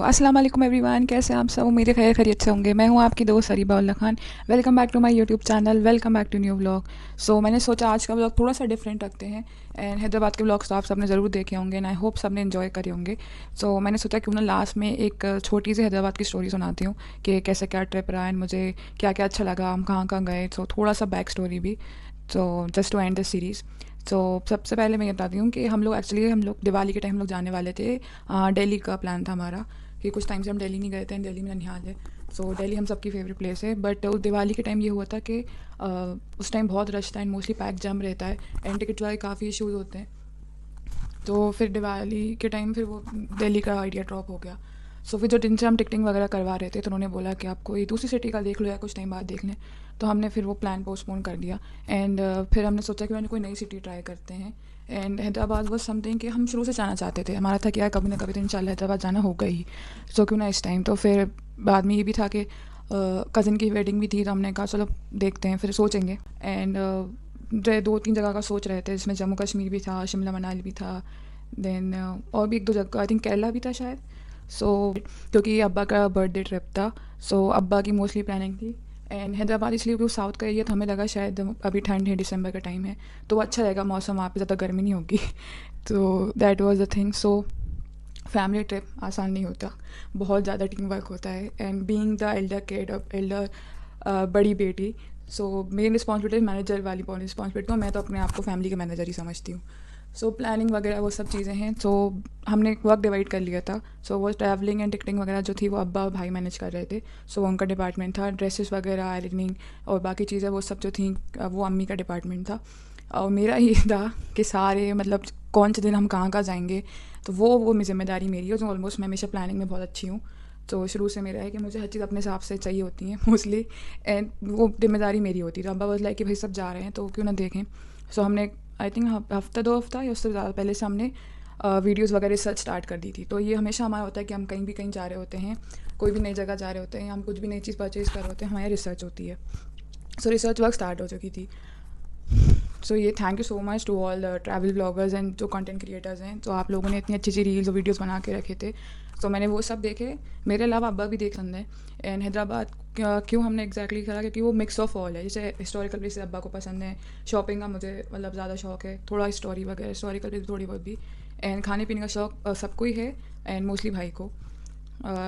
अस्सलाम वालेकुम एवरीवन, कैसे हैं आप सब। उम्मीद है खैर खैरियत से होंगे। मैं हूं आपकी दोस्त Ariba Ulla Khan. Welcome back to my YouTube channel, welcome back to new vlog. मैंने सोचा आज का व्लॉग थोड़ा सा डिफरेंट रखते हैं। एंड हैदराबाद के व्लॉग्स तो आप सबने ज़रूर देखे होंगे एंड आई होप सबने इन्जॉय करे होंगे। मैंने सोचा कि उन्हें लास्ट में एक छोटी सी हैदराबाद की स्टोरी सुनाती हूँ कि कैसे क्या ट्रिप रहा एंड मुझे क्या क्या अच्छा लगा, हम कहाँ कहाँ गए। थोड़ा सा बैक स्टोरी भी, just to end the series. सबसे पहले मैं ये बताती हूँ कि हम लोग दिवाली के टाइम हम लोग जाने वाले थे। दिल्ली का प्लान था हमारा कि कुछ टाइम से हम दिल्ली नहीं गए थे। दिल्ली में ननिहाल है। दिल्ली हम सबकी फेवरेट प्लेस है। बट उस दिवाली के टाइम ये हुआ था कि उस टाइम बहुत रश था एंड मोस्टली पैक जम रहता है एंड टिकट वाले काफ़ी इशूज़ होते हैं। तो फिर दिवाली के टाइम फिर वो दिल्ली का आइडिया ड्रॉप हो गया। फिर जो जिनसे हम टिकटिंग वगैरह करवा रहे थे तो उन्होंने बोला कि आप कोई दूसरी सिटी का देख लो या कुछ टाइम बाद देख लें। तो हमने फिर वो प्लान पोस्टपोन कर दिया एंड फिर हमने सोचा कि मैंने कोई नई सिटी ट्राई करते हैं। एंड हैदराबाद वॉज समथिंग कि हम शुरू से जाना चाहते थे। हमारा था कि यार कभी ना कभी तो इंशाल्लाह हैदराबाद जाना होगा ही। क्यों ना इस टाइम। तो फिर बाद में ये भी था कि कज़न की वेडिंग भी थी तो हमने कहा चलो देखते हैं, फिर सोचेंगे। एंड 2-3 जगह का सोच रहे थे, जिसमें जम्मू कश्मीर भी था, शिमला मनाली भी था, देन और भी 1-2 जगह, आई थिंक केरला भी था शायद। क्योंकि अब्बा का बर्थडे ट्रिप था, अब्बा की मोस्टली प्लानिंग थी। एंड हैदराबाद इसलिए क्योंकि साउथ का एरिया तो हमें लगा शायद अभी ठंड है, दिसंबर का टाइम है तो अच्छा रहेगा मौसम, वहाँ पे ज़्यादा गर्मी नहीं होगी। तो that was the thing. Family trip आसान नहीं होता, बहुत ज़्यादा टीम वर्क होता है। And being the Elder kid, Elder बड़ी बेटी, मेरी रिस्पॉन्सिबिलिटी मैनेजर वाली रिस्पॉन्सिबिलिटी, तो मैं तो अपने आप को फैमिली के मैनेजर ही समझती हूँ। प्लानिंग वगैरह वो सब चीज़ें हैं। हमने वर्क डिवाइड कर लिया था। वो ट्रैवलिंग एंड टिकटिंग वगैरह जो थी वो अब्बा और भाई मैनेज कर रहे थे। वो उनका डिपार्टमेंट था। ड्रेसेस वगैरह, आयरनिंग और बाकी चीज़ें वो सब जो थी वो अम्मी का डिपार्टमेंट था। और मेरा ये था कि सारे मतलब कौन से दिन हम कहाँ कहाँ जाएंगे, तो वो जिम्मेदारी मेरी है। जो ऑलमोस्ट मैं हमेशा प्लानिंग में बहुत अच्छी हूँ। शुरू से मेरा है कि मुझे हर चीज़ अपने हिसाब से चाहिए होती है मोस्टली। एंड वो जिम्मेदारी मेरी होती है। तो अब्बा बोला लाइक कि भाई सब जा रहे हैं तो क्यों ना देखें। हमने आई थिंक हफ्ता 2 हफ्ता या उससे ज़्यादा पहले से हमने वीडियोस वगैरह रिसर्च स्टार्ट कर दी थी। तो ये हमेशा हमारा होता है कि हम कहीं जा रहे होते हैं, कोई भी नई जगह जा रहे होते हैं, हम कुछ भी नई चीज़ परचेज़ कर रहे होते हैं, हमारी रिसर्च होती है। रिसर्च वर्क स्टार्ट हो चुकी थी। ये thank you so much to all travel bloggers and जो कंटेंट क्रिएटर्स हैं। तो आप लोगों ने इतनी अच्छी अच्छी रील्स और वीडियोस बना के रखे थे। मैंने वो सब देखे। मेरे अलावा अब्बा भी देख पसंद है। एंड हैदराबाद क्यों हमने एग्जैक्टली करा, क्योंकि वो मिक्स ऑफ ऑल है। जैसे हिस्टोरिकल प्लेसेस अब्बा को पसंद है, शॉपिंग का मुझे मतलब ज़्यादा शौक है, थोड़ा स्टोरी वगैरह हिस्टोरिकल प्लेस थोड़ी बहुत भी। एंड खाने पीने का शौक सबको ही है एंड मोस्टली भाई को।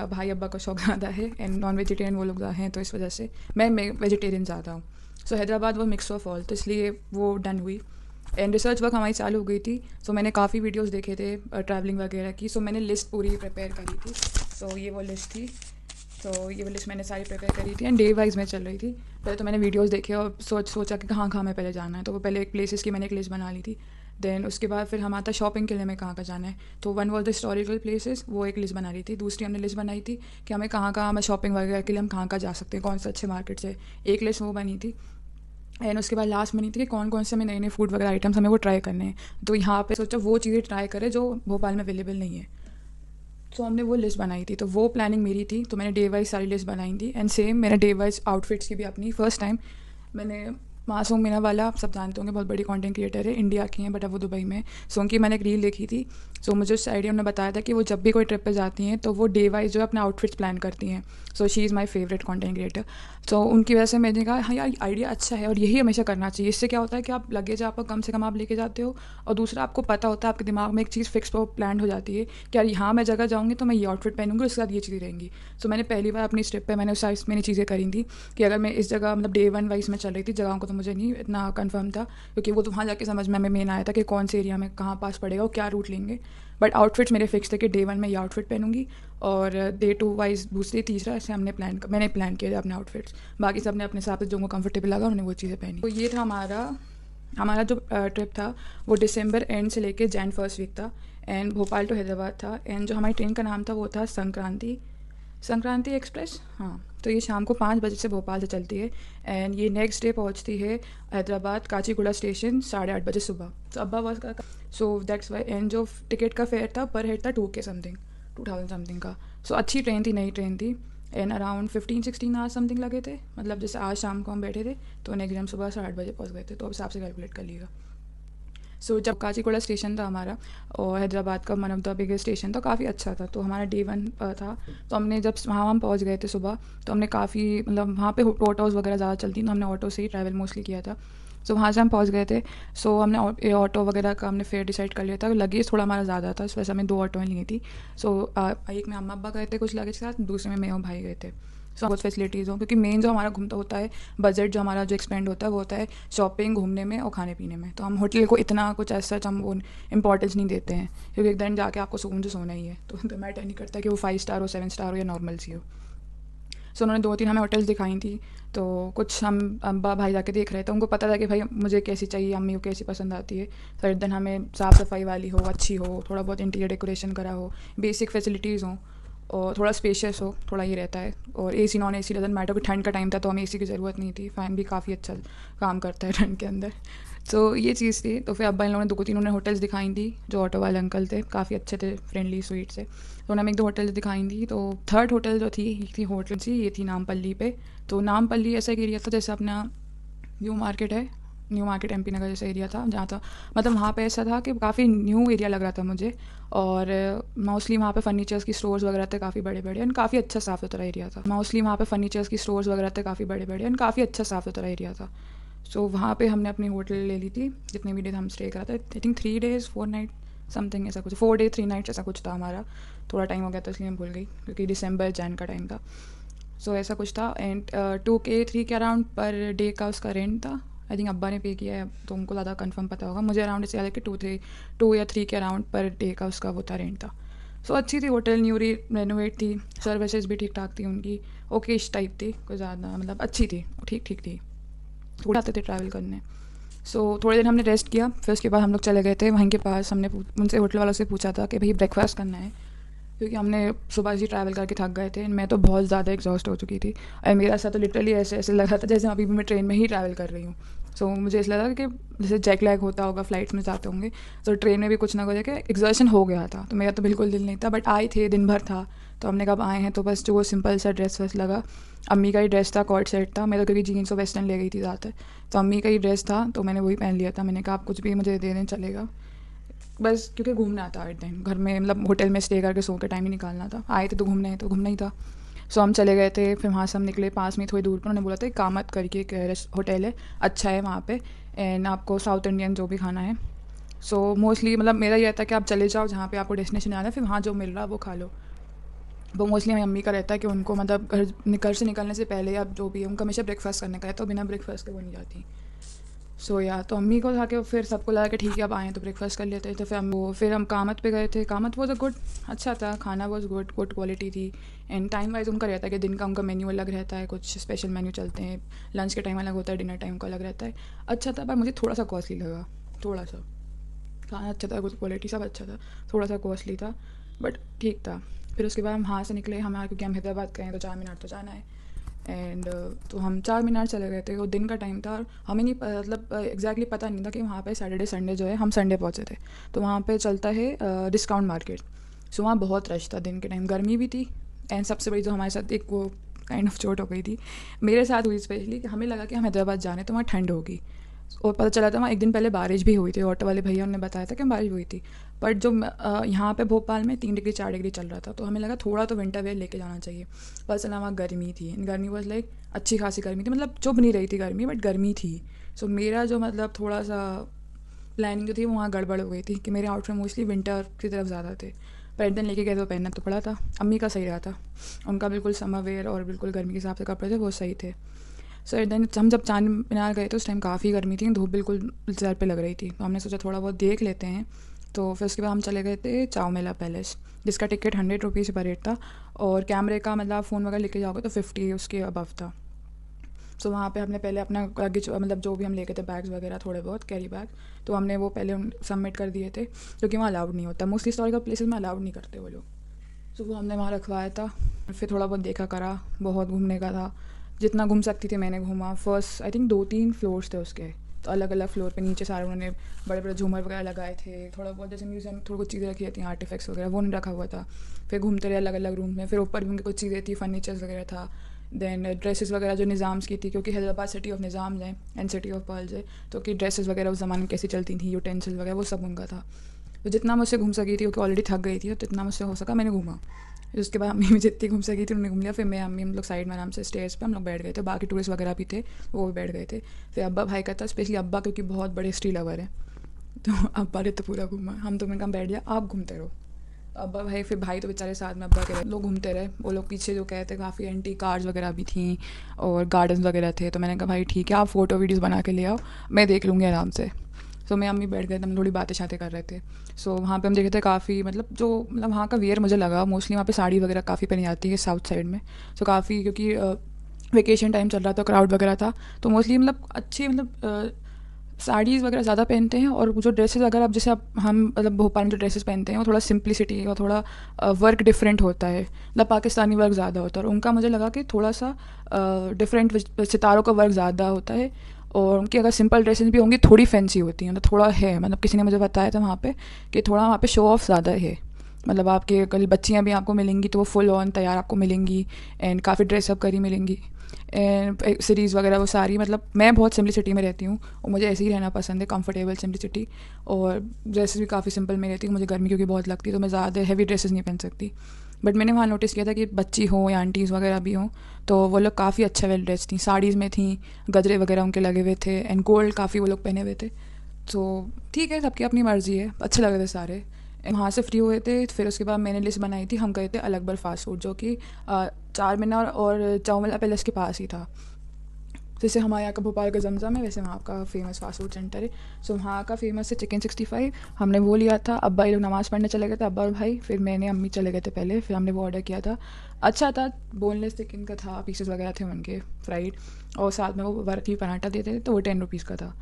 भाई अब्बा का शौक ज़्यादा है एंड नॉन वेजिटेरियन वो लोग हैं, तो इस वजह से मैं वेजिटेरियन ज़्यादा हूँ। हैदराबाद वो मिक्स ऑफ ऑल, तो इसलिए वो डन हुई। एंड रिसर्च वर्क हमारी चालू हो गई थी। मैंने काफ़ी वीडियोस देखे थे ट्रैवलिंग वगैरह की। मैंने लिस्ट पूरी प्रिपेयर करी थी। ये वो लिस्ट थी। ये वो लिस्ट मैंने सारी प्रिपेयर करी थी एंड डे वाइज में चल रही थी। पहले तो मैंने वीडियोस देखे और सोचा कि कहाँ कहाँ मैं पहले जाना है। वो पहले एक प्लेसेस की मैंने एक लिस्ट बना ली थी। देन उसके बाद फिर हम आता शॉपिंग के लिए हमें कहाँ कहाँ जाना है। One was the historical places, वो एक लिस्ट बना ली थी। दूसरी हमने लिस्ट बनाई थी कि हमें कहाँ कहाँ हमें शॉपिंग वगैरह के लिए हम कहाँ कहाँ जा सकते हैं, कौन से अच्छे मार्केट से, एक लिस्ट वो बनी थी। एंड उसके बाद लास्ट में नहीं थी कि कौन कौन से हमें नए नए फूड वगैरह आइटम्स हमें वो ट्राई करने हैं। तो यहाँ पे सोचा वो चीज़ें ट्राई करें जो भोपाल में अवेलेबल नहीं है। हमने वो लिस्ट बनाई थी। वो प्लानिंग मेरी थी। मैंने डे वाइज सारी लिस्ट बनाई थी एंड सेम मैंने डे वाइज आउटफिट्स की भी अपनी फर्स्ट टाइम मैंने मासूम मीना वाला, आप सब जानते होंगे, बहुत बड़ी कंटेंट क्रिएटर है, इंडिया की हैं बट अब वो दुबई में। उनकी मैंने एक रील देखी थी। मुझे उस आइडिया उन्होंने बताया था कि वो जब भी कोई ट्रिप पे जाती हैं तो वो डे वाइज जो है अपने आउटफिट्स प्लान करती हैं। She is my favourite content creator. उनकी वजह से मैंने कहा हाँ यार आइडिया अच्छा है और यही हमेशा करना चाहिए। इससे क्या होता है कि आप लगेज आपका कम से कम आप लेके जाते हो और दूसरा आपको पता होता है, आपके दिमाग में एक चीज़ फिक्स प्लान हो जाती है कि यार यहाँ मैं जगह जाऊँगी तो मैं ये आउटफिट पहनूंगी, उसके साथ ये चीज़ें रहेंगी। मैंने पहली बार अपनी ट्रिप पे मैंने उस साइज मैंने चीज़ें करी थी कि अगर मैं इस जगह मतलब डे 1 वाइज में चल रही थी, जगहों को तो मुझे नहीं इतना कंफर्म था क्योंकि वो तो वहाँ जाके समझ में हमें मेन आया था कि कौन से एरिया में कहाँ पास पड़ेगा और क्या रूट लेंगे। बट आउटफिट्स मेरे फिक्स थे कि डे 1 में ये आउटफिट पहनूंगी और डे 2 वाइज दूसरी तीसरा ऐसे मैंने प्लान किया था अपने आउटफिट्स। बाकी सब ने अपने हिसाब से जो को कंफर्टेबल लगा उन्होंने वो चीज़ें पहनी। तो ये था हमारा जो ट्रिप था वो दिसंबर एंड से लेके जैन फर्स्ट वीक था एंड भोपाल टू हैदराबाद था। एंड जो हमारी ट्रेन का नाम था वो था संक्रांति एक्सप्रेस। हाँ, तो ये शाम को 5 बजे से भोपाल से चलती है एंड ये नेक्स्ट डे पहुंचती है हैदराबाद काचीगुड़ा स्टेशन 8:30 बजे सुबह। अब्बा बस का दैट्स वाई। एंड जो टिकट का फेयर था पर हेड था 2000 समथिंग का। अच्छी ट्रेन थी, नई ट्रेन थी एंड अराउंड 15-16 आवर्स समथिंग लगे थे। मतलब जैसे आज शाम को हम बैठे थे तो नेक्स्ट डे हम सुबह 8:30 बजे पहुँच गए थे। तो अब हिसाब से कैलकुलेट कर लीजिएगा। सो जब काचीगुड़ा स्टेशन था हमारा और हैदराबाद का one of the biggest station था, काफ़ी अच्छा था। तो हमारा डे 1 था। तो हमने जब वहाँ हम पहुँच गए थे सुबह, तो हमने काफ़ी मतलब वहाँ पे ऑटोज़ वगैरह ज़्यादा चलती, तो हमने ऑटो से ही ट्रैवल मोस्टली किया था। सो वहाँ से हम पहुँच गए थे। सो हमने ऑटो वगैरह का हमने फेयर डिसाइड कर लिया था। लगेज थोड़ा हमारा ज़्यादा था, इस वजह से हमने 2 ऑटो ली थी। सो एक में अम्मा अब्बा गए थे कुछ लगेज के साथ, दूसरे में मैं और भाई गए थे। सो बहुत फैसिलिटीज़ हो, क्योंकि मेन जो हमारा घूमता होता है बजट, जो हमारा जो एक्सपेंड होता है वो होता है शॉपिंग, घूमने में और खाने पीने में। तो हम होटल को इतना कुछ ऐसा हम वो इंपॉर्टेंस नहीं देते हैं, क्योंकि एक दिन जाके आपको सुकून से सोना ही है। तो मैटर नहीं करता कि वो 5 स्टार हो, 7 स्टार हो या नॉर्मल सी हो। सो उन्होंने 2-3 हमें होटल्स दिखाई थी। तो कुछ हम अब्बा भाई जाके देख रहे थे, उनको पता था कि भाई मुझे कैसी चाहिए, अम्मी को कैसी पसंद आती है। तो एक दिन हमें साफ़ सफाई वाली हो, अच्छी हो, थोड़ा बहुत इंटीरियर डेकोरेशन करा हो, बेसिक फैसिलिटीज़ हों और थोड़ा स्पेशियस हो, थोड़ा ये रहता है। और AC non AC doesn't matter, ठंड का टाइम था तो हमें एसी की ज़रूरत नहीं थी, फ़ैन भी काफ़ी अच्छा काम करता है ठंड के अंदर। सो ये चीज़ थी। तो फिर अब्बा इन लोगों ने 2-3 उन्होंने होटल्स दिखाई थी, जो ऑटो वाले अंकल थे काफ़ी अच्छे थे, फ्रेंडली स्वीट से। तो उन्होंने हमें 1-2 होटल्स दिखाई थी। तो थर्ड होटल जो थी, एक थी होटल सी, ये थी नामपल्ली पे। तो नामपल्ली ऐसा एक एरिया था जैसे अपना न्यू मार्केट है, न्यू मार्केट एमपी नगर जैसा एरिया था, जहाँ था मतलब वहाँ पे ऐसा था कि काफ़ी न्यू एरिया लग रहा था मुझे। और मोस्टली वहाँ पे फर्नीचर्स की स्टोर्स वगैरह थे काफ़ी बड़े बड़े, एंड काफ़ी अच्छा साफ़ सुथरा एरिया था। मोस्टली वहाँ पे फर्नीचर्स की स्टोर्स वगैरह थे काफ़ी बड़े बड़े, एंड काफ़ी अच्छा साफ़ सुथरा एरिया था। सो वहाँ पे हमने अपनी होटल ले ली थी, जितने भी डेज हम स्टे करा था। I think 3 days 4 night something ऐसा कुछ, 4 day 3 nights ऐसा कुछ था हमारा। थोड़ा टाइम हो गया था इसलिए मैं भूल गई, क्योंकि दिसंबर जैन का टाइम था। सो ऐसा कुछ था। एंड 2K 3 के अराउंड पर डे का उसका रेंट था। आई थिंक अब्बा ने पे किया है, तो उनको ज़्यादा कंफर्म पता होगा। मुझे अराउंड इससे याद है कि 2 या 3 के अराउंड पर डे का उसका वो था, रेंट था। सो अच्छी थी होटल, न्यू रेनोवेट थी, सर्विसेज भी ठीक ठाक थी उनकी, ओकेश टाइप थी, कोई ज़्यादा मतलब अच्छी थी, ठीक ठीक थी। थोड़ा आते थे ट्रैवल करने। सो थोड़े दिन हमने रेस्ट किया, फिर उसके बाद हम लोग चले गए थे वहीं के पास। हमने उनसे होटल वालों से पूछा था कि भाई ब्रेकफास्ट करना है, क्योंकि हमने सुबह से ट्रैवल करके थक गए थे। मैं तो बहुत ज़्यादा एग्जॉस्ट हो चुकी थी, और मेरा साथ तो लिटरली ऐसे ऐसे लगा था जैसे अभी भी मैं ट्रेन में ही ट्रैवल कर रही हूँ। सो मुझे ऐसा लगा कि जैसे जेट लैग होता होगा फ्लाइट्स में जाते होंगे, तो ट्रेन में भी कुछ ना कुछ कि एग्जर्शन हो गया था। तो मेरा तो बिल्कुल दिल नहीं था, बट आए थे, दिन भर था, तो हमने कब आए हैं तो बस जो वो सिंपल सा ड्रेस वैस लगा। अम्मी का ही ड्रेस था, कॉर्ड सेट था, मैं तो क्योंकि जीन्स और वेस्टर्न ले गई थी ज़्यादातर, तो अम्मी का ही ड्रेस था, तो मैंने वही पहन लिया था। मैंने कहा आप कुछ भी मुझे दे दें चलेगा, बस क्योंकि घूमना था एक टाइम, घर में मतलब होटल में स्टे करके सो के टाइम ही निकालना था। आए थे तो घूमना है, तो घूमना ही था। सो हम चले गए थे, फिर वहाँ से हम निकले, पास में थोड़ी दूर पर उन्होंने बोला था कामत करके एक होटल है, अच्छा है वहाँ पे, एंड आपको साउथ इंडियन जो भी खाना है। सो मोस्टली मतलब मेरा ये था कि आप चले जाओ जहाँ पे आपको डेस्टिनेशन आना है, फिर वहाँ जो मिल रहा है वो खा लो। वो मोस्टली हमारी अम्मी का रहता है कि उनको मतलब घर से निकलने से पहले या जो भी है उनका हमेशा ब्रेकफास्ट करने का है, तो बिना ब्रेकफास्ट के वो नहीं जाती। सो या तो अम्मी को था कि फिर सबको लगा कि ठीक है अब आए तो ब्रेकफास्ट कर लेते हैं। तो फिर हम कामत पे गए थे। कामत वॉज अ गुड, अच्छा था, खाना वॉज गुड, गुड क्वालिटी थी। एंड टाइम वाइज उनका रहता है कि दिन का उनका मेन्यू अलग रहता है, कुछ स्पेशल मेन्यू चलते हैं, लंच के टाइम अलग होता है, डिनर टाइम का अलग रहता है। अच्छा था, पर मुझे थोड़ा सा कॉस्टली लगा, थोड़ा सा। खाना अच्छा था, गुड क्वालिटी, सब अच्छा था, थोड़ा सा कॉस्टली था, बट ठीक था। फिर उसके बाद हम वहाँ से निकले, हमारा क्योंकि हम हैदराबाद गए हैं तो 4 मीनार तो जाना है। एंड तो हम 4 मीनार चले गए थे। वो दिन का टाइम था और हमें नहीं मतलब एग्जैक्टली पता नहीं था कि वहाँ पे सैटरडे संडे जो है, हम संडे पहुँचे थे, तो वहाँ पे चलता है डिस्काउंट मार्केट। सो वहाँ बहुत रश था दिन के टाइम, गर्मी भी थी। एंड सबसे बड़ी जो हमारे साथ एक वो काइंड ऑफ चोट हो गई थी, मेरे साथ हुई स्पेशली, कि हमें लगा कि हम हैदराबाद जाने तो वहाँ ठंड होगी, और पता चला था वहाँ एक दिन पहले बारिश भी हुई थी। ऑटो वाले भैया ने बताया था कि बारिश हुई थी, बट जो यहाँ पे भोपाल में 3 डिग्री 4 डिग्री चल रहा था, तो हमें लगा थोड़ा तो विंटर वेयर लेके जाना चाहिए। पता चला वहाँ गर्मी थी, गर्मी वॉज लाइक अच्छी खासी गर्मी थी, मतलब चुभ नहीं रही थी गर्मी, बट गर्मी थी। सो मेरा जो मतलब थोड़ा सा प्लानिंग जो थी वहाँ गड़बड़ हो गई थी, कि मेरे आउटफिट मोस्टली विंटर की तरफ ज़्यादा थे, पर एक दिन लेके गए तो पहनना तो पड़ा था। अम्मी का सही रहा था, उनका बिल्कुल समर वेयर और बिल्कुल गर्मी के हिसाब से कपड़े थे, वो सही थे। सो देन हम जब चांद मीनार गए तो उस टाइम काफ़ी गर्मी थी, धूप बिल्कुल सर पे लग रही थी, तो हमने सोचा थोड़ा बहुत देख लेते हैं। तो फिर उसके बाद हम चले गए थे चाउमेला पैलेस, जिसका टिकट 100 रुपीज़ पर रेट था, और कैमरे का मतलब फ़ोन वगैरह लेके जाओगे तो 50 उसके अबव था। सो वहाँ पे हमने पहले अपना लगेज मतलब जो भी हम लेके थे बैग्स वगैरह थोड़े बहुत कैरी बैग, तो हमने वो पहले सबमिट कर दिए थे, क्योंकि वहाँ अलाउड नहीं होता, मोस्टली हिस्टोरिकल प्लेसेस में अलाउड नहीं करते वो लोग। सो वो हमने वहाँ रखवाया था। फिर थोड़ा बहुत देखा करा, बहुत घूमने का था, जितना घूम सकती थी मैंने घूमा। फर्स्ट आई थिंक 2-3 फ्लोर्स थे उसके, तो अलग अलग फ्लोर पे नीचे सारे उन्होंने बड़े बड़े झूमर वगैरह लगाए थे, थोड़ा बहुत जैसे म्यूजियम थोड़ी कुछ चीज़ें रखी रहती हैं, आर्टिफैक्ट्स वगैरह, वो नहीं रखा हुआ था। फिर घूमते रहे अलग अलग रूम में, फिर ऊपर भी उनकी कुछ चीज़ें थी, फर्नीचर्स वगैरह था, देन ड्रेसेस वगैरह जो निज़ाम्स की थी, क्योंकि हैदराबाद सिटी ऑफ निज़ाम है एंड सिटी ऑफ पर्ल्स है, तो कि ड्रेसेस वगैरह उस ज़माने में कैसी चलती थी, यूटेंसिल्स वगैरह वो सब उनका था। तो जितना मुझसे घूम सकी थी, क्योंकि ऑलरेडी थक गई थी, तो जितना मुझसे हो सका मैंने घूमा। फिर उसके बाद अम्मी भी जितनी घूम सकी थी उन्होंने घूम लिया। फिर मैं अम्मी हम लोग साइड में आराम से स्टेज पे हम लोग बैठ गए थे, बाकी टूरिस्ट वगैरह भी थे वो भी बैठ गए थे। फिर अब्बा भाई का था, स्पेशली अब्बा क्योंकि बहुत बड़े हिस्ट्री लवर है, तो अब्बा ने तो पूरा घूमा। हम तो मैं कहा बैठ गया, आप घूमते रहो। तो अब्बा भाई, फिर भाई तो बेचारे साथ में अब्बा के लोग घूमते रहे, वो लोग पीछे जो कहते काफ़ी एंटी कार्स वगैरह भी थी और गार्डन्स वगैरह थे। तो मैंने कहा भाई ठीक है, आप फ़ोटो वीडियोज़ बना के ले आओ, मैं देख लूँगी आराम से। सो मैं अम्मी बैठ गए थे, हम थोड़ी बातें शातें कर रहे थे। सो वहाँ पे हम देखे थे काफ़ी, मतलब जो मतलब वहाँ का वियर मुझे लगा मोस्टली वहाँ पे साड़ी वगैरह काफ़ी पहनी जाती है साउथ साइड में। सो काफ़ी, क्योंकि वेकेशन टाइम चल रहा था, क्राउड वगैरह था, तो मोस्टली मतलब अच्छी मतलब साड़ीज़ वगैरह ज़्यादा पहनते हैं। और जो ड्रेसेस वगैरह अब जैसे अब हम मतलब भोपाल में जो ड्रेसेस पहनते हैं वो थोड़ा सिंप्लिसिटी और थोड़ा वर्क डिफरेंट होता है, मतलब पाकिस्तानी वर्क ज़्यादा होता है। और उनका मुझे लगा कि थोड़ा सा डिफरेंट, सितारों का वर्क ज़्यादा होता है। और उनकी अगर सिंपल ड्रेसेस भी होंगी थोड़ी फैंसी होती हैं, मतलब थोड़ा है, मतलब किसी ने मुझे बताया था वहाँ पे कि थोड़ा वहाँ पे शो ऑफ ज़्यादा है। मतलब आपके कल बच्चियाँ भी आपको मिलेंगी तो वो फुल ऑन तैयार आपको मिलेंगी एंड काफ़ी ड्रेसअप करी मिलेंगी एंड सीरीज़ वगैरह वो सारी। मतलब मैं बहुत सिम्पलिसिटी में रहती हूँ और मुझे ऐसे ही रहना पसंद है, कंफर्टेबल सिम्पलिसिटी। और ड्रेसेस भी काफ़ी सिंपल में रहती हूँ, मुझे गर्मी क्योंकि बहुत लगती है तो मैं ज़्यादा हैवी ड्रेसेस नहीं पहन सकती। बट मैंने वहाँ नोटिस किया था कि बच्ची हो या आंटीज़ वगैरह भी हों तो वो लोग काफ़ी अच्छा वेल ड्रेस थी, साड़ीज़ में थी, गजरे वगैरह उनके लगे हुए थे एंड गोल्ड काफ़ी वो लोग पहने हुए थे। तो ठीक है, सबकी अपनी मर्ज़ी है, अच्छे लग रहे थे सारे। वहाँ से फ्री हुए थे, फिर उसके बाद मैंने लिस्ट बनाई थी, हम गए थे अलग फास्ट फूड जो कि चार मीनार और चौमला पैलेस के पास ही था। जैसे हमारे यहाँ का भोपाल का जमजम है वैसे वहाँ का फेमस फास्ट फूड सेंटर है। सो वहाँ का फेमस है चिकन 65, हमने वो लिया था। अब्बा ये लोग नमाज़ पढ़ने चले गए थे, अब्बा और भाई, फिर मैंने अम्मी चले गए थे पहले, फिर हमने वो ऑर्डर किया था। अच्छा था, बोनलेस चिकन का था, पीसेस वगैरह थे उनके फ्राइड, और साथ में वो वर्की पराठा देते थे तो वो 10 रुपीज़ का था।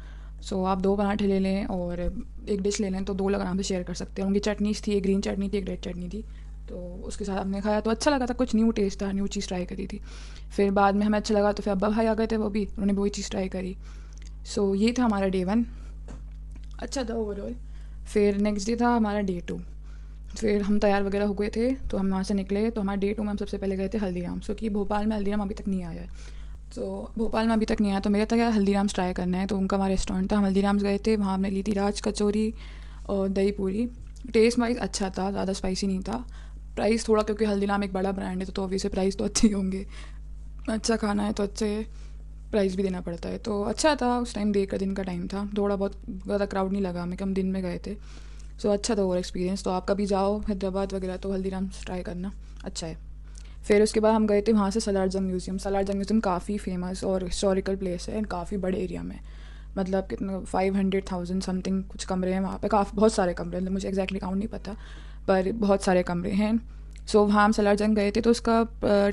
सो आप 2 पराठे ले लें और एक डिश ले लें तो 2 लोग आराम से शेयर कर सकते हैं। उनकी चटनीज थी, एक ग्रीन चटनी थी, एक रेड चटनी थी, तो उसके साथ हमने खाया तो अच्छा लगा था, कुछ न्यू टेस्ट था, न्यू चीज़ ट्राई करी थी। फिर बाद में हमें अच्छा लगा तो फिर अब्बा भाई आ गए थे, वो भी उन्होंने वही चीज़ ट्राई करी। सो ये था हमारा डे 1, अच्छा था ओवरऑल। फिर नेक्स्ट डे था हमारा डे 2। फिर हम तैयार वगैरह हो गए थे तो हम वहाँ से निकले, तो हमारे डे 2 में हम सबसे पहले गए थे हल्दीराम, क्योंकि भोपाल में हल्दीराम अभी तक नहीं आया है। तो भोपाल में अभी तक नहीं आया तो मेरा था क्या हल्दीराम्स ट्राई करना है, तो उनका वहाँ रेस्टोरेंट था, हम हल्दीराम्स गए थे, वहाँ हमने ली थी राज कचौरी और दही पूरी। टेस्ट वाइज अच्छा था, ज़्यादा स्पाइसी नहीं था। प्राइस थोड़ा, क्योंकि हल्दीराम एक बड़ा ब्रांड है तो ऑब्वियसली प्राइस तो अच्छे ही होंगे, अच्छा खाना है तो अच्छे प्राइस भी देना पड़ता है। तो अच्छा था, उस टाइम डे का दिन का टाइम था, थोड़ा बहुत ज़्यादा क्राउड नहीं लगा हमें, कम दिन में गए थे। सो अच्छा था ओवर एक्सपीरियंस। तो आप कभी जाओ हैदराबाद वगैरह तो हल्दीराम्स ट्राई करना, अच्छा है। फिर उसके बाद हम गए थे वहाँ से सलार जंग म्यूज़ियम। सलार जंग म्यूज़ियम काफ़ी फेमस और हिस्टोरिकल प्लेस है एंड काफ़ी बड़े एरिया में, मतलब कितना 500,000 समथिंग कुछ कमरे हैं वहाँ पे, काफ़ी बहुत सारे कमरे हैं, मतलब मुझे एग्जैक्टली काउंट नहीं पता पर बहुत सारे कमरे हैं। सो वहाँ हम सलार जंग गए थे तो उसका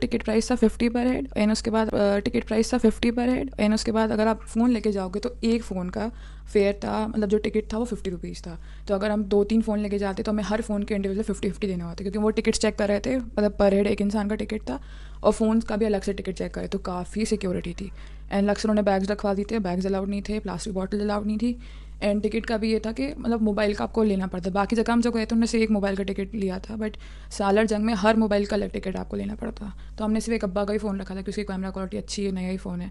टिकट प्राइस था 50 पर हेड एंड उसके बाद टिकट प्राइस था 50 पर हेड एंड उसके बाद अगर आप फ़ोन लेके जाओगे तो एक फ़ोन का फेयर था, मतलब जो टिकट था वो 50 रुपीज़ था। तो अगर हम 2-3 फ़ोन लेके जाते तो हमें हर फ़ोन के इंडिविजुअल 50-50 देने होते, क्योंकि वो टिकट्स चेक कर रहे थे, मतलब पर हेड एक इंसान का टिकट था और फ़ोन का भी अलग से टिकट चेक करे, तो काफ़ी सिक्योरिटी थी। एंड अलग से उन्होंने बैग्स रखवा दी थे, बैग्स अलाउड नहीं थे, प्लास्टिक बॉटल अलाउड नहीं थी। एंड टिकट का भी ये था कि मतलब मोबाइल का आपको लेना पड़ता, बाकी जगह हम जो गए थे उन्होंने सिर्फ एक मोबाइल का टिकट लिया था, बट सालार जंग में हर मोबाइल का अलग टिकट आपको लेना पड़ता। तो हमने सिर्फ एक अब्बा का ही फ़ोन रखा था, क्योंकि उसकी कैमरा क्वालिटी अच्छी है, नया ही फ़ोन है।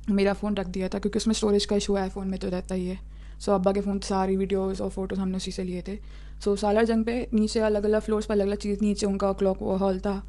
मेरा फ़ोन रख दिया था क्योंकि उसमें स्टोरेज का इशू है, फ़ोन में तो रहता ही है। सो अब्बा के फ़ोन सारी वीडियोज़ और फोटोज़ हमने उसी से लिए थे। सो सालार जंग पे नीचे अलग अलग फ्लोर्स पर अलग अलग चीज़, नीचे उनका क्लॉक हॉल था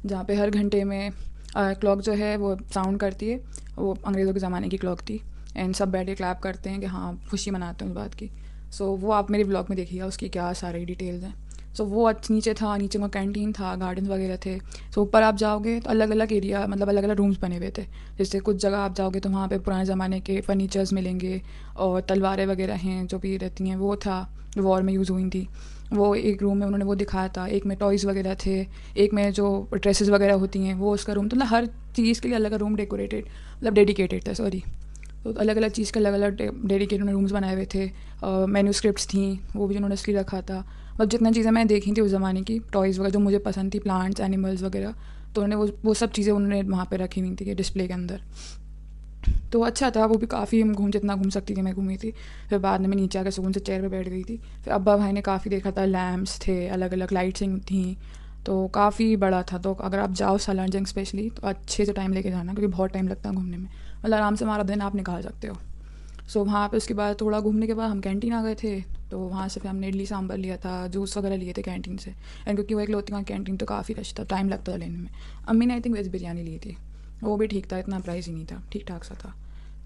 जहाँ पे हर घंटे में क्लॉक जो है वो साउंड करती है, वो अंग्रेज़ों के ज़माने की क्लॉक थी एंड सब बैठ के क्लैप करते हैं कि हाँ खुशी मनाते हैं उस बात की। सो वो आप मेरे ब्लॉग में देखिएगा, उसकी क्या सारी डिटेल्स हैं। सो वो नीचे था, नीचे में कैंटीन था, गार्डन वगैरह थे। सो ऊपर आप जाओगे तो अलग अलग एरिया, मतलब अलग अलग रूम्स बने हुए थे। जैसे कुछ जगह आप जाओगे तो वहाँ पे पुराने ज़माने के फर्नीचर्स मिलेंगे और तलवारें वगैरह हैं जो भी रहती हैं, वो था, वॉर में यूज़ हुई थी। वो एक रूम में उन्होंने वो दिखाया था, एक में टॉयज़ वगैरह थे, एक में जो ड्रेसेस वगैरह होती हैं वो उसका रूम, तो मतलब हर चीज़ के लिए अलग अलग रूम डेकोरेटेड, मतलब डेडिकेटेड था, सॉरी। तो अलग अलग चीज़ के अलग अलग डेडिकेटेड रूम्स बनाए हुए थे। मैन्यूस्क्रिप्ट्स थी, वो भी उन्होंने इसलिए रखा था। मतलब जितना चीज़ें मैंने देखी थी उस ज़माने की, टॉयज़ वगैरह जो मुझे पसंद थी, प्लांट्स, एनिमल्स वगैरह, तो उन्होंने वो सब चीज़ें उन्होंने वहाँ पे रखी हुई थी डिस्प्ले के अंदर। तो अच्छा था, वो भी काफ़ी हम जितना घूम सकती थी मैं घूमी थी। फिर बाद में मैं नीचे आकर सुकून से चेयर पे बैठ गई थी। फिर अब्बा भाई ने काफ़ी देखा था, लैम्प्स थे, अलग अलग लाइट्सिंग थी, तो काफ़ी बड़ा था। तो अगर आप जाओ सालार जंग स्पेशली तो अच्छे से टाइम लेके जाना, क्योंकि बहुत टाइम लगता है घूमने में, मतलब आराम से हमारा दिन आप निकाल सकते हो। सो वहाँ पे उसके बाद थोड़ा घूमने के बाद हम कैंटीन आ गए थे। तो वहाँ से फिर हमने इडली सांभर लिया था, जूस वगैरह लिए थे कैंटीन से। एंड क्योंकि वो एक लोती वहाँ कैंटीन तो काफ़ी रश था, टाइम लगता था लेने में। अम्मी ने आई थिंक वेज बिरयानी ली थी, वो भी ठीक था, इतना प्राइस ही नहीं था, ठीक ठाक सा था।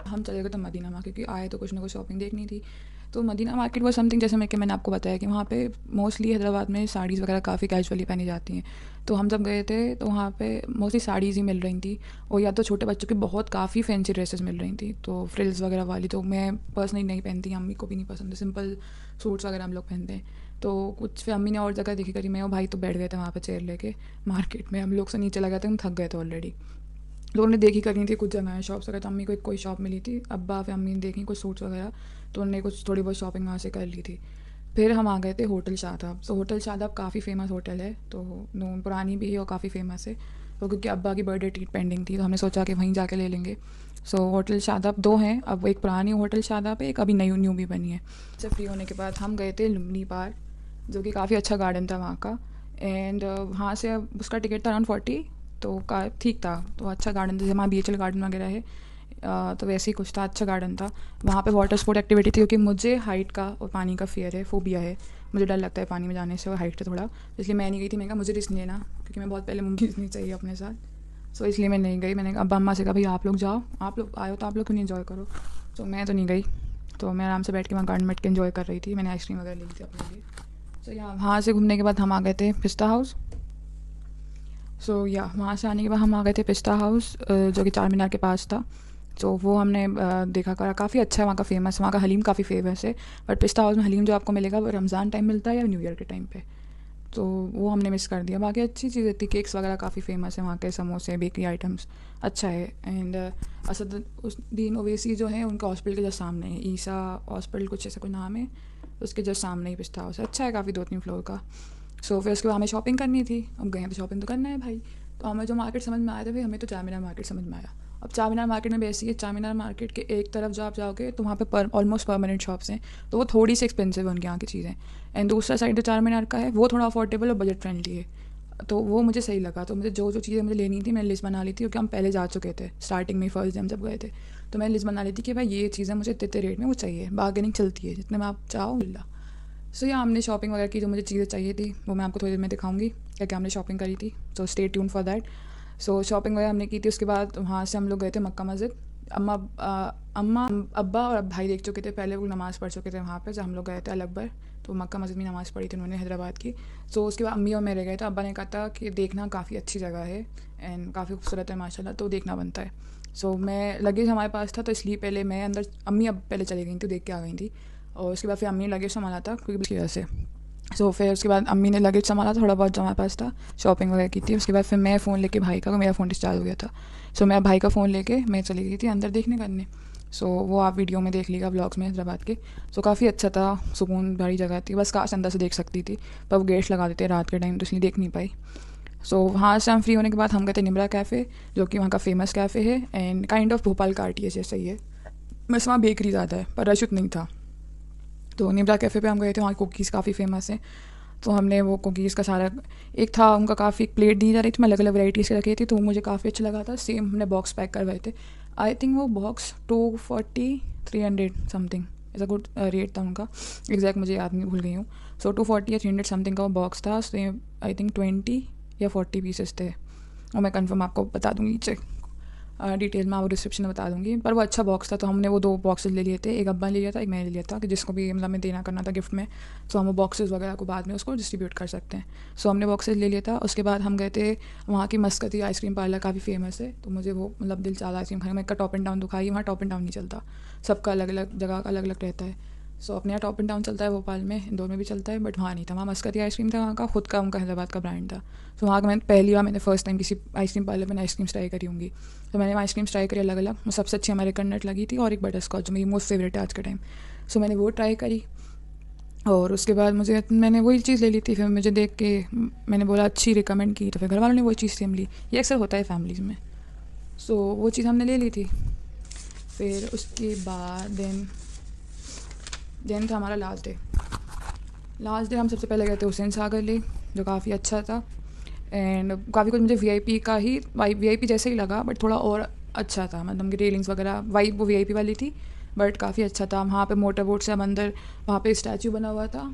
हम चले गए तो मदीना मार्केट, क्योंकि आए तो कुछ ना कुछ शॉपिंग देखनी थी। तो मदीना मार्केट वो समथिंग, जैसे मैंने आपको बताया कि वहाँ पे मोस्टली हैदराबाद में साड़ीज़ वगैरह काफ़ी कैजुअली पहनी जाती हैं। तो हम जब गए थे तो वहाँ पे मोस्टली साड़ीज़ ही मिल रही थी, और या तो छोटे बच्चों की बहुत काफ़ी फैंसी ड्रेसेस मिल रही थी, तो फ्रिल्स वगैरह वाली। तो मैं पर्सनली नहीं पहनती, अम्मी को भी नहीं पसंद है, सिंपल सूट्स वगैरह हम लोग पहनते हैं। तो कुछ फिर अम्मी ने और जगह देखी करी, मैं और भाई तो बैठ गए थे वहाँ पे चेयर लेके मार्केट में। हम लोग से नीचे लगा थे, हम थक गए थे ऑलरेडी। लोगों ने देखी करनी थी कुछ जगह शॉप्स वगैरह, तो अम्मी को कोई शॉप मिली थी, अब्बा फिर अम्मी ने देखी कुछ सूट्स वगैरह, तो उन्होंने कुछ थोड़ी बहुत शॉपिंग वहाँ से कर ली थी। फिर हम आ गए थे hotel Shadab. So hotel Shadab काफ़ी फ़ेमस होटल है, तो नोन पुरानी भी है और काफ़ी फ़ेमस है। तो क्योंकि अब्बा की बर्थडे ट्रीट पेंडिंग थी, तो हमने सोचा कि वहीं जाके ले लेंगे। सो होटल शादाब दो हैं, अब एक पुरानी होटल शादाब है, एक अभी न्यू न्यू भी बनी है। से फ्री होने के बाद हम गए थे लुम्बिनी पार्क, जो कि काफ़ी अच्छा गार्डन था वहाँ का। एंड वहाँ से अब उसका टिकट था अराउंड 40, तो का ठीक था। तो अच्छा गार्डन था, जैसे वहाँ BHL गार्डन वगैरह है, तो वैसे ही कुछ था, अच्छा गार्डन था। वहाँ पे वाटर स्पोर्ट एक्टिविटी थी, क्योंकि मुझे हाइट का और पानी का फियर है, फोबिया है, मुझे डर लगता है पानी में जाने से और हाइट से थोड़ा, इसलिए मैं नहीं गई थी। मैंने कहा मुझे रिस्क नहीं लेना, क्योंकि मैं बहुत पहले मुमकिन नहीं चाहिए अपने साथ। सो इसलिए मैं नहीं गई। मैंने कहा अब्बा अम्मा से कहा भाई आप लोग जाओ, आप लोग आए हो तो आप लोग क्यों नहीं इन्जॉय करो। तो मैं तो नहीं गई, तो मैं आराम से बैठ के वहाँ गार्डन बैठ के इन्जॉय कर रही थी। मैंने आइसक्रीम वगैरह ली थी अपने लिए। सो यहाँ वहाँ से घूमने के बाद हम आ गए थे पिस्ता हाउस। सो या वहाँ से आने के बाद हम आ गए थे पिस्ता हाउस, जो कि चार मीनार के पास था। तो वो हमने देखा करा, काफ़ी अच्छा है वहाँ का, फेमस, वहाँ का हलीम काफ़ी फेमस है। बट पिस्ता हाउस में हलीम जो आपको मिलेगा वो रमज़ान टाइम मिलता है या न्यू ईयर के टाइम पे, तो वो हमने मिस कर दिया। बाकी अच्छी चीज़ें थी, केक्स वगैरह काफ़ी फेमस है वहाँ के, समोसे, बेकरी आइटम्स अच्छा है। एंड असदुद्दीन ओवैसी जो है उनका हॉस्पिटल के जस्ट सामने है, ईसा हॉस्पिटल कुछ ऐसा कोई नाम है, उसके जस्ट सामने ही पिस्ता हाउस है, अच्छा है काफ़ी, 2-3 फ्लोर का। सो फिर उसके बाद हमें शॉपिंग करनी थी, अब गए तो शॉपिंग तो करना है भाई। तो हमें जो मार्केट समझ में आया था भाई, हमें तो चार मीनार मार्केट समझ में आया। अब चार मीनार मार्केट में बेसिक है, चार मीनार मार्केट के एक तरफ जो आप जाओगे तो वहाँ पे ऑलमोस्ट परमानेंट शॉप्स हैं, तो वो थोड़ी सी एक्सपेंसिव है उनके यहाँ की चीज़ें। एंड दूसरा साइड जो चार मीनार का है वो थोड़ा अफोर्डेबल और बजट फ्रेंडली है, तो वो मुझे सही लगा। तो मुझे जो जो चीज़ें मुझे लेनी थी मैंने लिस्ट बना ली थी, क्योंकि हम पहले जा चुके थे स्टार्टिंग में, फर्स्ट डे हम जब गए थे, तो मैंने लिस्ट बना ली थी कि भाई ये चीज़ें मुझे इतने रेट में वो चाहिए, बार्गेनिंग चलती है, जितने में आप चाहो मिला। सो या हमने शॉपिंग वगैरह की, जो मुझे चीज़ें चाहिए थी वो मैं आपको थोड़ी देर में दिखाऊंगी क्या क्या हमने शॉपिंग करी थी। So stay tune for that. So shopping वगैरह हमने की थी, उसके बाद वहाँ से हम लोग गए थे मक्का मस्जिद। अम्मा अब्बा और भाई देख चुके थे पहले, वो नमाज़ पढ़ चुके थे वहाँ पे, जब हम लोग गए थे अलकबर, तो मक्का मस्जिद में नमाज़ पढ़ी थी उन्होंने हैदराबाद की। सो उसके बाद अम्मी और मेरे गए थे, अब्बा ने कहा था कि देखना काफ़ी अच्छी जगह है एंड काफ़ी खूबसूरत है माशाल्लाह, तो देखना बनता है। सो मैं लगेज हमारे पास था, तो इसलिए पहले मैं अंदर, अम्मी अब पहले चली गई थी, देख के आ गई थी, और उसके बाद फिर अम्मी ने लगेज संभाला था क्योंकि उसकी वजह से। सो फिर उसके बाद अम्मी ने लगेज संभाला, थोड़ा बहुत जो हमारे पास था, शॉपिंग वगैरह की थी। उसके बाद फिर मैं फ़ोन लेके भाई का, मेरा फ़ोन डिस्चार्ज हो गया था, सो मैं भाई का फ़ोन लेके मैं चली गई थी अंदर देखने करने। सो वो आप वीडियो में देख लीजिएगा ब्लॉग्स में हैदराबाद के। सो काफ़ी अच्छा था, सुकून भरी जगह थी, बस काश अंदर से देख सकती थी, पर वो गेट्स लगा देते रात के टाइम, तो इसलिए देख नहीं पाई। सो वहाँ से हम फ्री होने के बाद हम गए थे निमरा कैफ़े, जो कि वहाँ का फेमस कैफ़े है एंड काइंड ऑफ भोपाल का RTS जैसा ही है, बस वहाँ बेकरी ज़्यादा है पर रश उतना नहीं था। तो निमरा कैफ़े पे हम गए थे, वहाँ कुकीज़ काफ़ी फेमस है, तो हमने वो कुकीज़ का सारा, एक था उनका काफ़ी प्लेट दी जा रही थी, मैं अलग अलग वैराइटीज़ के रखी थी, तो मुझे काफ़ी अच्छा लगा था। सेम हमने बॉक्स पैक करवाए थे, आई थिंक वो बॉक्स 240 300 समथिंग ऐसा कुछ रेट था उनका, एग्जैक्ट मुझे याद नहीं, भूल गई हूँ। सो 240 या 300 समथिंग का वो बॉक्स था, सेम आई थिंक 20 या 40 पीसेस थे, और मैं कंफर्म आपको बता दूँगी, चेक डिटेल में आपको डिस्क्रिप्शन में बता दूंगी। पर वो अच्छा बॉक्स था, तो हमने वो 2 बॉक्सेस ले लिए थे, एक अब्बा ने ले लिया था, एक मैंने ले लिया था, कि जिसको भी मतलब मैं देना करना था गिफ्ट में, तो हम वो बॉक्सेस वगैरह को बाद में उसको डिस्ट्रीब्यूट कर सकते हैं। सो हमने बॉक्सेस ले लिया था। उसके बाद हम गए थे वहाँ की मस्कती आइसक्रीम पार्लर, काफ़ी फेमस है, तो मुझे वो मतलब दिल चाहा आइसक्रीम खाने में। का टॉप एंड डाउन तो खाई, वहाँ टॉप एंड डाउन नहीं चलता, सबका अलग अलग जगह का अलग अलग रहता है। सो अपने यहाँ टॉप एंड डाउन चलता है, भोपाल में, इंदौर में भी चलता है, बट वहाँ नहीं था, वहाँ मस्कती आइसक्रीम था, वहाँ का खुद का उनका हैदराबाद का ब्रांड था। तो वहाँ का मैंने पहली बार, मैंने फर्स्ट टाइम किसी आइसक्रीम पार्लर में आइसक्रीम ट्राई करी होंगी, तो मैंने आइसक्रीम ट्राई करी अलग अलग, वो सबसे अच्छी हमारे कर्नट लगी थी, और एक बटर स्कॉच जो मेरी मोस्ट फेवरेट है आज के टाइम। सो मैंने वो ट्राई करी, और उसके बाद मैंने वही चीज़ ले ली थी। फिर मुझे देख के मैंने बोला अच्छी रिकमेंड की, तो फिर घर वालों ने वही चीज़ सेम ली, ये अक्सर होता है फैमिलीज़ में। सो वो चीज़ हमने ले ली थी। फिर उसके बाद देन था हमारा लास्ट डे। हम सबसे पहले गए थे हुसैन सागर ले, जो काफ़ी अच्छा था। एंड काफ़ी कुछ मुझे वीआईपी का ही वीआईपी जैसे ही लगा, बट थोड़ा और अच्छा था, मतलब कि रेलिंग्स वगैरह वाइब वो वीआईपी वाली थी, बट काफ़ी अच्छा था। वहाँ पे मोटर बोट से हम अंदर, वहाँ पे स्टैचू बना हुआ था,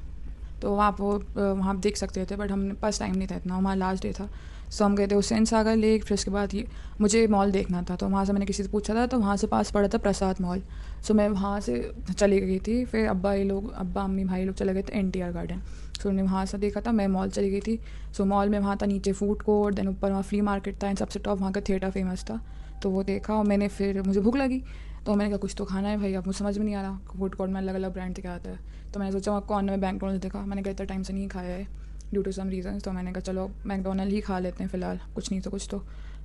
तो वहाँ देख सकते थे, बट हमने पास टाइम नहीं था इतना, हमारा लास्ट डे था। सो हम गए थे हुसैन सागर लेक, फिर उसके बाद ये मुझे मॉल देखना था, तो वहाँ से मैंने किसी से पूछा था, तो वहाँ से पास पड़ा था प्रसाद मॉल। सो मैं वहाँ से चली गई थी, फिर अब्बा अम्मी भाई लोग चले गए थे एनटीआर गार्डन। सो उन्होंने वहाँ से देखा था, मैं मॉल चली गई थी। सो मॉल में वहाँ था नीचे फूड कोर्ट, देन ऊपर वहाँ फ्ली मार्केट था, एंड सबसे टॉप वहाँ का थिएटर फेमस था, तो वो देखा। और मैंने फिर मुझे भूख लगी, तो मैंने कहा कुछ तो खाना है भाई, अब मुझे समझ में नहीं आ रहा फूड कोर्ट में अलग अलग ब्रांड क्या आता है। तो मैंने सोचा वहाँ कॉर्नर में मैकडोनल्ड्स देखा, मैंने कहा इतना टाइम से नहीं खाया है ड्यू टू सम रीज़न्स, तो मैंने कहा चलो मैकडोनल्ड ही खा लेते हैं फ़िलहाल, कुछ नहीं तो कुछ तो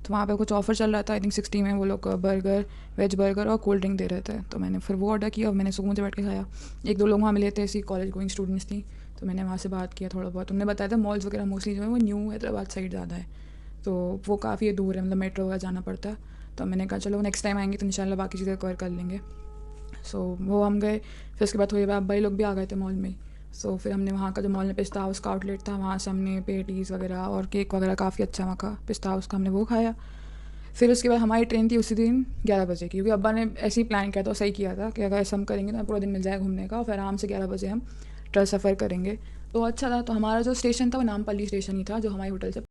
वहाँ पे कुछ ऑफ़र चल रहा था, आई थिंक 60 में वो लोग बर्गर, वेज बर्गर और कोल्ड ड्रिंक दे रहे थे, तो मैंने फिर वो ऑर्डर किया और मैंने सुकून से बैठ के खाया। एक दो लोग वहाँ मिले थे, ऐसी कॉलेज गोइंग स्टूडेंट्स थी, तो मैंने वहाँ से बात किया थोड़ा बहुत। उन्होंने बताया था मॉल्स वगैरह मोस्टली जो है वो न्यू हैदराबाद साइड ज़्यादा है, तो वो काफ़ी दूर है, मतलब मेट्रो वगैरह जाना पड़ता है। तो मैंने कहा चलो नेक्स्ट टाइम आएंगे तो इंशाल्लाह बाकी चीज़ें कवर कर लेंगे। सो वो हम गए, फिर उसके बाद थोड़ी बार भाई लोग भी आ गए थे मॉल में। सो फिर हमने वहाँ का जो मॉल में पिस्ता हाउस का आउटलेट था, वहाँ से हमने पेटीज़ वगैरह और केक वगैरह काफ़ी अच्छा वहाँ का पिस्ता हाउस का हमने वो खाया। फिर उसके बाद हमारी ट्रेन थी उसी दिन 11 बजे की, क्योंकि अब्बा ने ऐसे ही प्लान किया था, सही किया था कि अगर ऐसा हम करेंगे तो पूरा दिन मिल जाएगा घूमने का, और फिर आराम से 11 बजे हम ट्रेन सफ़र करेंगे। तो अच्छा था। तो हमारा जो स्टेशन था वो नामपल्ली स्टेशन ही था, जो हमारे होटल से।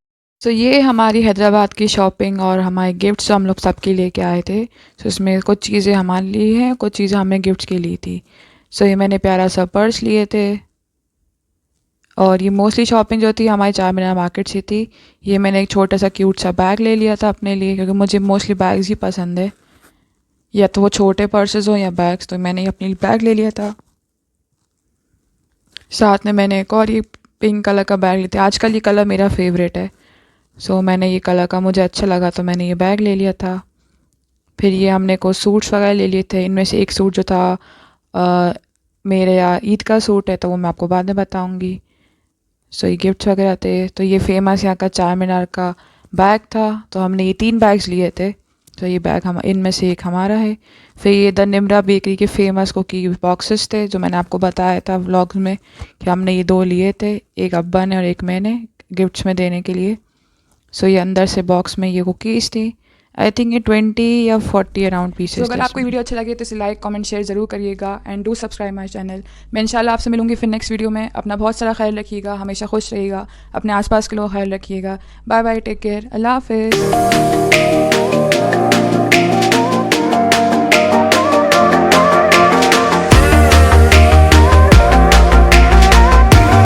तो ये हमारी हैदराबाद की शॉपिंग और हमारे गिफ्ट्स जो हम लोग सबके लेके आए थे। सो इसमें कुछ चीज़ें हमारे लिए हैं, कुछ चीज़ें हमने गिफ्ट्स के ली थी। सो ये मैंने प्यारा सा पर्स लिए थे, और ये मोस्टली शॉपिंग जो थी हमारी चार मीनार मार्केट से थी। ये मैंने एक छोटा सा क्यूट सा बैग ले लिया था अपने लिए, क्योंकि मुझे मोस्टली बैग्स ही पसंद है, या तो वो छोटे पर्सेस हो या बैग्स, तो मैंने ये अपने लिए बैग ले लिया था। साथ में मैंने एक और ये पिंक कलर का बैग लिया था, आजकल ये कलर मेरा फेवरेट है। सो मैंने ये कलर का मुझे अच्छा लगा, तो मैंने ये बैग ले लिया था। फिर ये हमने को सूट्स वगैरह ले लिए थे, इनमें से एक सूट जो था मेरे यहाँ ईद का सूट है, तो वो मैं आपको बाद में बताऊँगी। सो ये गिफ्ट्स वगैरह थे। तो ये फेमस यहाँ का चार मीनार का बैग था, तो हमने ये 3 बैग्स लिए थे। तो ये बैग हम इनमें से एक हमारा है। फिर ये द निमरा बेकरी के फेमस कुकी बॉक्सेस थे, जो मैंने आपको बताया था व्लॉग्स में कि हमने ये 2 लिए थे, एक अब्बा ने और एक मैंने गिफ्ट्स में देने के लिए। सो ये अंदर से बॉक्स में ये कुकीज़ थी, आई थिंक ये 20 या 40 अराउंड पीसेस। तो अगर आपको वीडियो अच्छा लगे तो इसे लाइक कमेंट शेयर ज़रूर करिएगा, and do subscribe my channel. मैं इंशाल्लाह आपसे मिलूंगी फिर नेक्स्ट वीडियो में। अपना बहुत सारा ख्याल रखिएगा, हमेशा खुश रहिएगा, अपने आसपास के लोग ख्याल रखिएगा। बाय बाय, टेक केयर, अल्लाह हाफिज़।